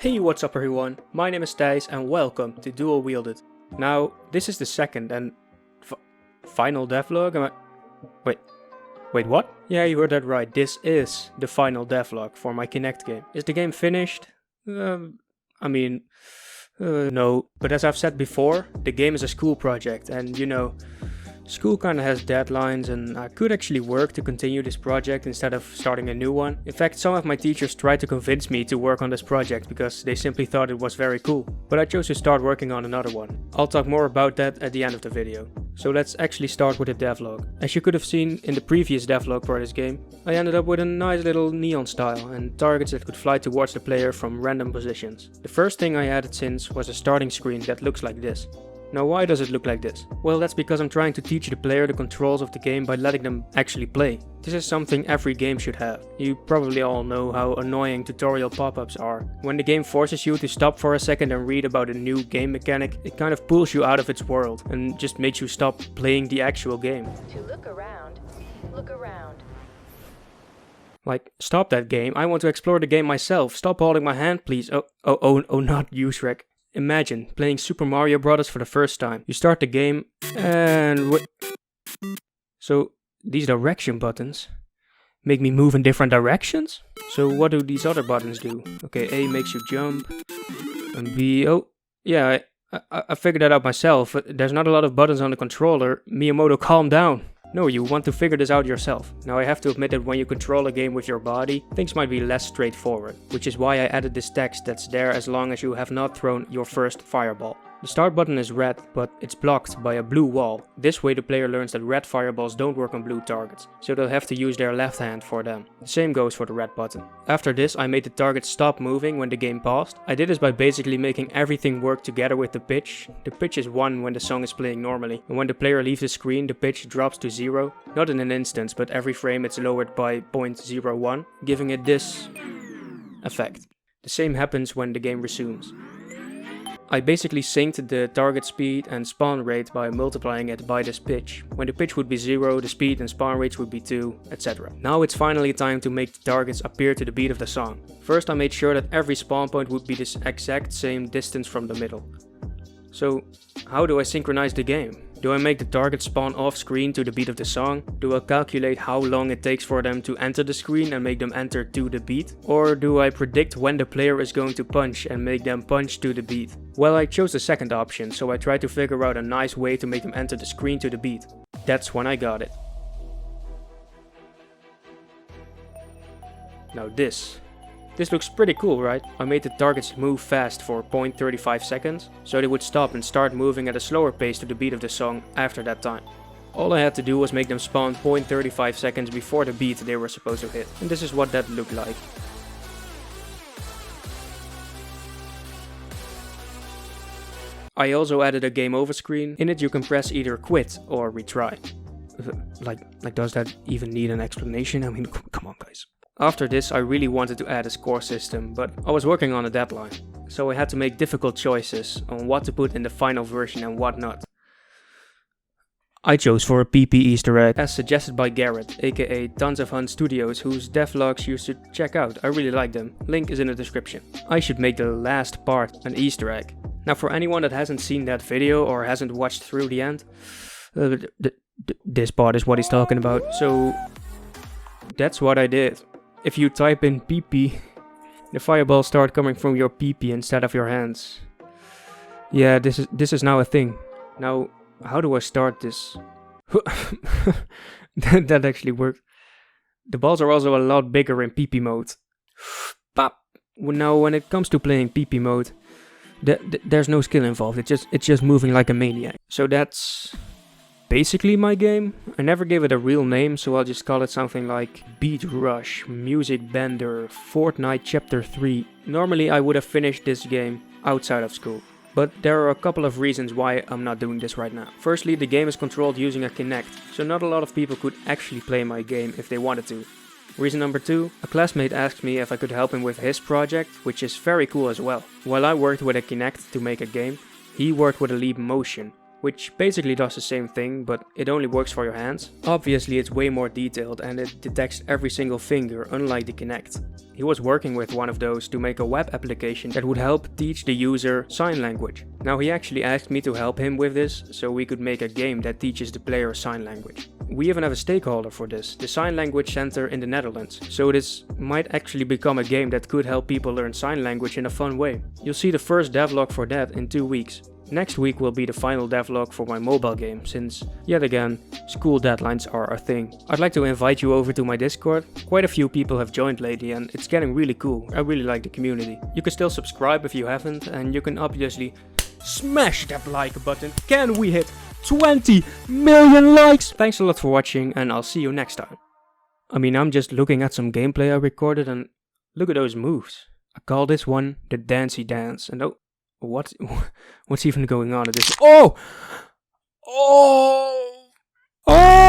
Hey, what's up everyone? My name is Thijs and welcome to DualWielded. Now, this is the second and final devlog. Wait, what? Yeah, you heard that right. This is the final devlog for my Kinect game. Is the game finished? No. But as I've said before, the game is a school project and school kinda has deadlines and I could actually work to continue this project instead of starting a new one. In fact, some of my teachers tried to convince me to work on this project because they simply thought it was very cool. But I chose to start working on another one. I'll talk more about that at the end of the video. So let's actually start with the devlog. As you could have seen in the previous devlog for this game, I ended up with a nice little neon style and targets that could fly towards the player from random positions. The first thing I added since was a starting screen that looks like this. Now why does it look like this? Well, that's because I'm trying to teach the player the controls of the game by letting them actually play. This is something every game should have. You probably all know how annoying tutorial pop-ups are. When the game forces you to stop for a second and read about a new game mechanic, it kind of pulls you out of its world and just makes you stop playing the actual game. To look around, look around. Like, stop that game, I want to explore the game myself, stop holding my hand please. Oh, not you, Shrek. Imagine playing Super Mario Bros. For the first time. You start the game and So these direction buttons make me move in different directions? So what do these other buttons do? Okay, A makes you jump and B... Oh, yeah, I figured that out myself. There's not a lot of buttons on the controller. Miyamoto, calm down. No, you want to figure this out yourself. Now I have to admit that when you control a game with your body, things might be less straightforward, which is why I added this text that's there as long as you have not thrown your first fireball. The start button is red, but it's blocked by a blue wall. This way the player learns that red fireballs don't work on blue targets, so they'll have to use their left hand for them. The same goes for the red button. After this, I made the target stop moving when the game paused. I did this by basically making everything work together with the pitch. The pitch is 1 when the song is playing normally, and when the player leaves the screen, the pitch drops to 0. Not in an instant, but every frame it's lowered by 0.01, giving it this effect. The same happens when the game resumes. I basically synced the target speed and spawn rate by multiplying it by this pitch. When the pitch would be 0, the speed and spawn rates would be 2, etc. Now it's finally time to make the targets appear to the beat of the song. First I made sure that every spawn point would be this exact same distance from the middle. So how do I synchronize the game? Do I make the target spawn off screen to the beat of the song? Do I calculate how long it takes for them to enter the screen and make them enter to the beat? Or do I predict when the player is going to punch and make them punch to the beat? Well, I chose the second option, so I tried to figure out a nice way to make them enter the screen to the beat. That's when I got it. Now this looks pretty cool, right? I made the targets move fast for 0.35 seconds, so they would stop and start moving at a slower pace to the beat of the song after that time. All I had to do was make them spawn 0.35 seconds before the beat they were supposed to hit, and this is what that looked like. I also added a game over screen. In it you can press either quit or retry. Like does that even need an explanation? I mean, come on guys. After this I really wanted to add a score system, but I was working on a deadline, so I had to make difficult choices on what to put in the final version and what not. I chose for a PP Easter egg, as suggested by Garrett, aka Tons of Hunt Studios, whose devlogs you should check out, I really like them, link is in the description. I should make the last part an Easter egg. Now for anyone that hasn't seen that video or hasn't watched through the end, this part is what he's talking about, so that's what I did. If you type in PP, the fireballs start coming from your PP instead of your hands. Yeah, this is now a thing. Now, how do I start this? that actually worked. The balls are also a lot bigger in PP mode. Pop! Now, when it comes to playing PP mode, there's no skill involved. It's just moving like a maniac. So that's basically my game. I never gave it a real name, so I'll just call it something like Beat Rush, Music Bender, Fortnite Chapter 3. Normally I would have finished this game outside of school, but there are a couple of reasons why I'm not doing this right now. Firstly, the game is controlled using a Kinect, so not a lot of people could actually play my game if they wanted to. Reason number 2, a classmate asked me if I could help him with his project, which is very cool as well. While I worked with a Kinect to make a game, he worked with a Leap Motion, which basically does the same thing, but it only works for your hands. Obviously it's way more detailed and it detects every single finger, unlike the Kinect. He was working with one of those to make a web application that would help teach the user sign language. Now he actually asked me to help him with this, so we could make a game that teaches the player sign language. We even have a stakeholder for this, the Sign Language Center in the Netherlands, so this might actually become a game that could help people learn sign language in a fun way. You'll see the first devlog for that in 2 weeks. Next week will be the final devlog for my mobile game, since, yet again, school deadlines are a thing. I'd like to invite you over to my Discord. Quite a few people have joined lately and it's getting really cool. I really like the community. You can still subscribe if you haven't, and you can obviously smash that like button. Can we hit 20 million likes? Thanks a lot for watching and I'll see you next time. I mean, I'm just looking at some gameplay I recorded and look at those moves. I call this one the Dancey Dance, and oh, what's even going on at this? Oh! Oh! Oh!